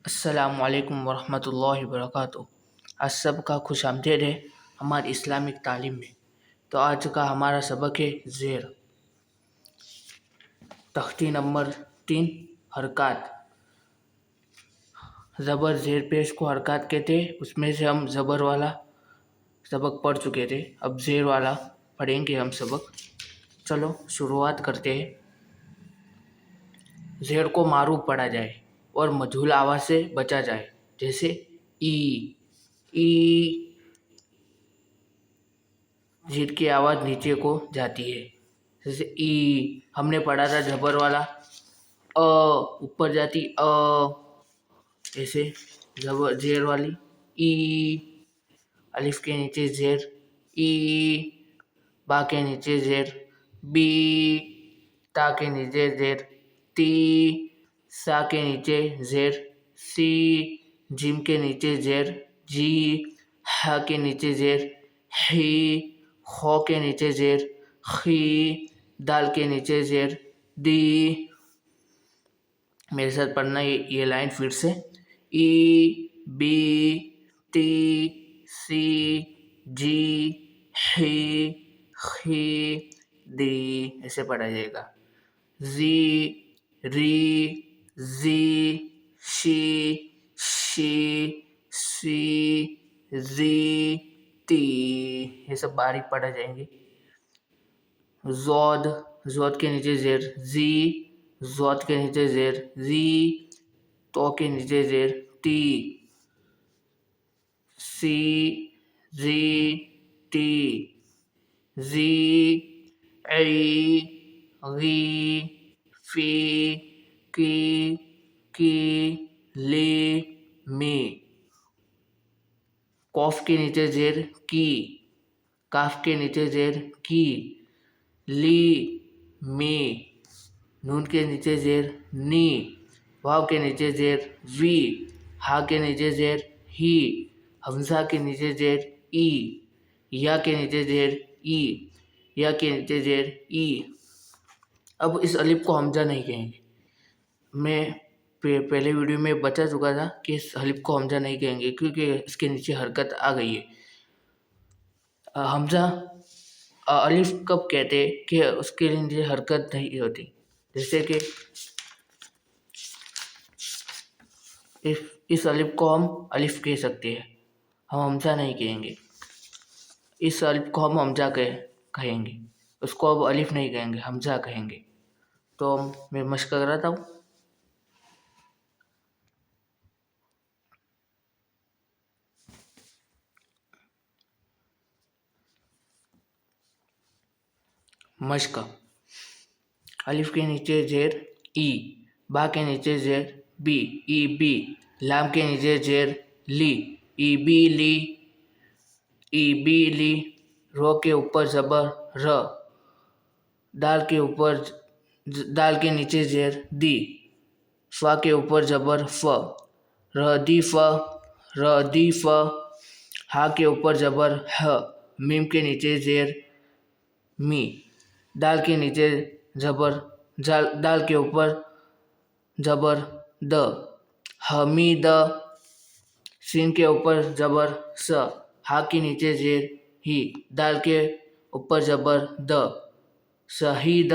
अस्सलामुअलैकुम वरहमतुल्लाहि वबरकातुहू। आज सबका खुश आमदीद है हमारी इस्लामिक तालीम में। तो आज का हमारा सबक है ज़ेर। तख्ती नंबर 3 हरकत। ज़बर ज़ेर पेश को हरकत कहते हैं। उसमें से हम ज़बर वाला सबक पढ़ चुके थे, अब ज़ेर वाला पढ़ेंगे हम सबक। चलो शुरुआत करते हैं। ज़ेर को मारूफ पढ़ा जाए और मजहूल आवाज़ से बचा जाए, जैसे ई। ई जीर की आवाज़ नीचे को जाती है, जैसे ई। हमने पढ़ा था ज़बर वाला अ ऊपर जाती अ, ऐसे ज़बर ज़ेर वाली ई। अलिफ के नीचे ज़ेर ई। बा के नीचे ज़ेर बी। ता के नीचे ज़ेर ती। सा के नीचे ज़ेर सी। जिम के नीचे ज़ेर जी। हा के नीचे ज़ेर ही। खो के नीचे ज़ेर खी। दाल के नीचे ज़ेर दी। मेरे साथ पढ़ना ये लाइन फिर से। ई बी टी सी जी ही खी दी, ऐसे पढ़ा जाएगा। जी री जी शी शी सी जी ती, ये सब बारीक पढ़ा जाएंगे। ज़ोद ज़ोद के नीचे ज़ेर जी। ज़ोद के नीचे ज़ेर जी। तो के नीचे ज़ेर ती। सी जी टी जी ई गी फी की ली मी। कॉफ के नीचे ज़ेर की। काफ के नीचे ज़ेर की। ली मी। नून के नीचे ज़ेर नी। वाव के नीचे ज़ेर वी। हा के नीचे ज़ेर ही। हमज़ा के नीचे ज़ेर ई। या के नीचे ज़ेर ई। या के नीचे ज़ेर ई। अब इस अलिफ को हमज़ा नहीं कहेंगे। मैं पहले वीडियो में बता चुका था कि इस अलिफ को हमज़ा नहीं कहेंगे क्योंकि इसके नीचे हरकत आ गई है। हमज़ा अलिफ कब कहते हैं कि उसके नीचे हरकत नहीं होती, जैसे कि इस अलिफ को हम अलिफ कह सकते हैं, हम हमज़ा नहीं कहेंगे। इस अलिफ को हम हमज़ा कहेंगे, उसको अब अलिफ नहीं कहेंगे, हमज़ा कहेंगे। तो मैं मश्क कराता हूँ। मश्क। अलिफ के नीचे ज़ेर ई। बा के नीचे ज़ेर बी ई बी। लाम के नीचे ज़ेर ली ई बी ली ई बी ली। रो के ऊपर ज़बर र। दाल के नीचे ज़ेर दी। फ़ा के ऊपर ज़बर फ। र दी फ र दी फ। हा के ऊपर ज़बर ह। मीम के नीचे ज़ेर मी। दाल के नीचे ज़बर दाल के ऊपर ज़बर द। हमीद। सीन के ऊपर ज़बर स। हा के नीचे ज़ेर ही। दाल के ऊपर ज़बर द। शहीद।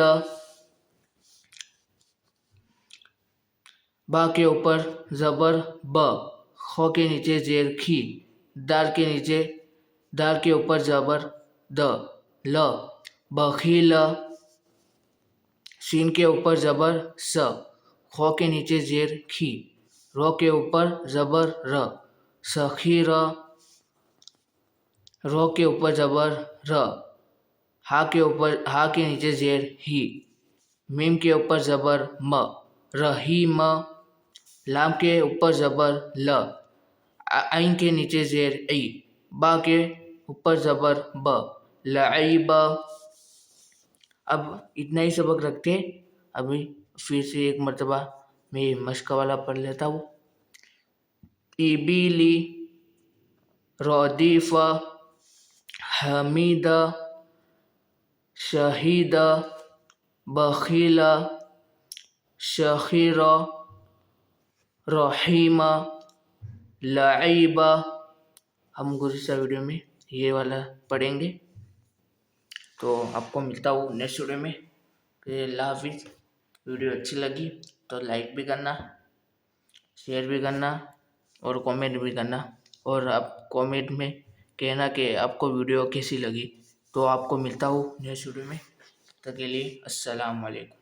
बा के ऊपर ज़बर ब। खो के नीचे ज़ेर खी। दाल के ऊपर ज़बर द ल। बखील। सीन के ऊपर ज़बर स। खो के नीचे ज़ेर खी। रो के ऊपर ज़बर र। सखीर। रो के ऊपर ज़बर र। हा के नीचे ज़ेर ही। मीम के ऊपर ज़बर म। रहीम। लाम के ऊपर ज़बर ल। आइन के नीचे ज़ेर ई। बा के ऊपर ज़बर ब। लईब। अब इतना ही सबक रखते हैं। अभी फिर से एक मरतबा मैं मश्क वाला पढ़ लेता हूँ। इबीली रदीफ हमीद शहीद बखील शखीर रहीम, लईब। हम गुज़िश्ता वीडियो में ये वाला पढ़ेंगे। तो आपको मिलता हूँ नेक्स्ट वीडियो में। अल्लाह हाफिज़। वीडियो अच्छी लगी तो लाइक भी करना, शेयर भी करना और कमेंट भी करना। और आप कमेंट में कहना कि आपको वीडियो कैसी लगी। तो आपको मिलता हूँ नेक्स्ट वीडियो में। तब तक के लिए अस्सलाम वालेकुम।